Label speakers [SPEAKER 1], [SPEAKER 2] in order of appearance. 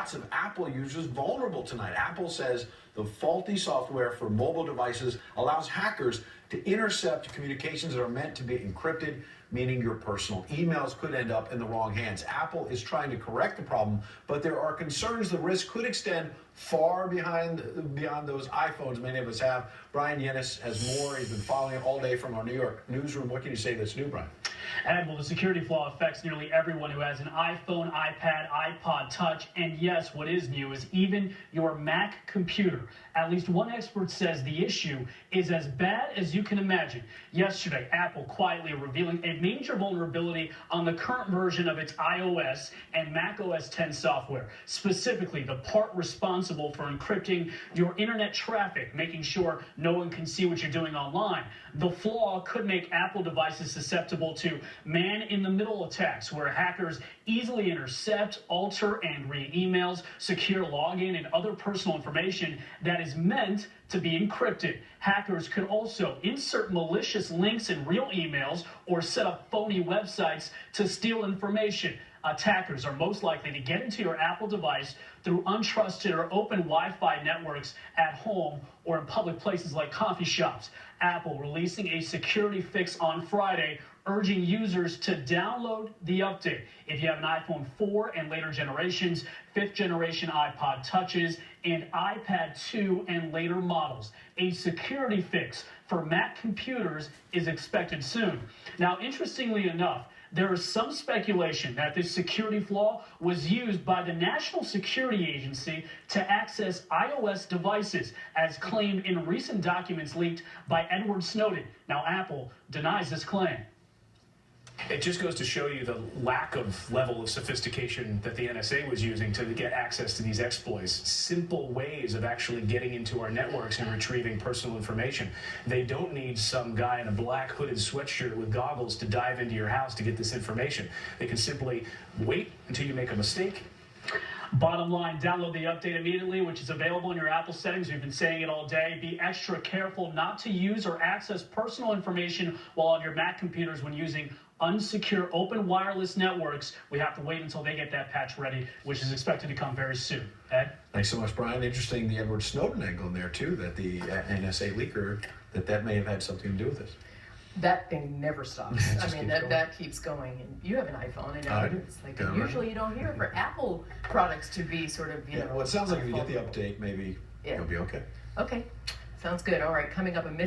[SPEAKER 1] lots of Apple users vulnerable tonight. Apple says the faulty software for mobile devices allows hackers to intercept communications that are meant to be encrypted, meaning your personal emails could end up in the wrong hands. Apple is trying to correct the problem, but there are concerns the risk could extend far beyond those iPhones many of us have. Brian Yennis has more. He's been following it all day from our New York newsroom. What can you say that's new, Brian?
[SPEAKER 2] And well, the security flaw affects nearly everyone who has an iPhone, iPad, iPod Touch, and yes, what is new is even your Mac computer. At least one expert says the issue is as bad as you can imagine. Yesterday, Apple quietly revealing a major vulnerability on the current version of its iOS and Mac OS X software, specifically the part responsible for encrypting your internet traffic, making sure no one can see what you're doing online. The flaw could make Apple devices susceptible to man-in-the-middle attacks, where hackers easily intercept, alter, and read emails, secure login, and other personal information that is meant to be encrypted. Hackers could also insert malicious links in real emails or set up phony websites to steal information. Attackers are most likely to get into your Apple device through untrusted or open Wi-Fi networks at home or in public places like coffee shops. Apple releasing a security fix on Friday, urging users to download the update. If you have an iPhone 4 and later generations, 5th generation iPod Touches, and iPad 2 and later models, a security fix for Mac computers is expected soon. Now, interestingly enough, there is some speculation that this security flaw was used by the National Security Agency to access iOS devices, as claimed in recent documents leaked by Edward Snowden. Now, Apple denies this claim.
[SPEAKER 3] It just goes to show you the lack of level of sophistication that the NSA was using to get access to these exploits. Simple ways of actually getting into our networks and retrieving personal information. They don't need some guy in a black hooded sweatshirt with goggles to dive into your house to get this information. They can simply wait until you make a mistake.
[SPEAKER 2] Bottom line, download the update immediately, which is available in your Apple settings. We've been saying it all day. Be extra careful not to use or access personal information while on your Mac computers when using unsecure open wireless networks. We have to wait until they get that patch ready, which is expected to come very soon. Ed?
[SPEAKER 1] Thanks so much, Brian. Interesting, the Edward Snowden angle in there, too, that the NSA leaker, that may have had something to do with this.
[SPEAKER 4] That thing never stops. I mean, that keeps going. And you have an iPhone, and it's like usually you don't hear for Apple products to be sort of, you know.
[SPEAKER 1] Well, it sounds like if you get the update, maybe you'll be okay.
[SPEAKER 4] Okay, sounds good. All right, coming up a minute.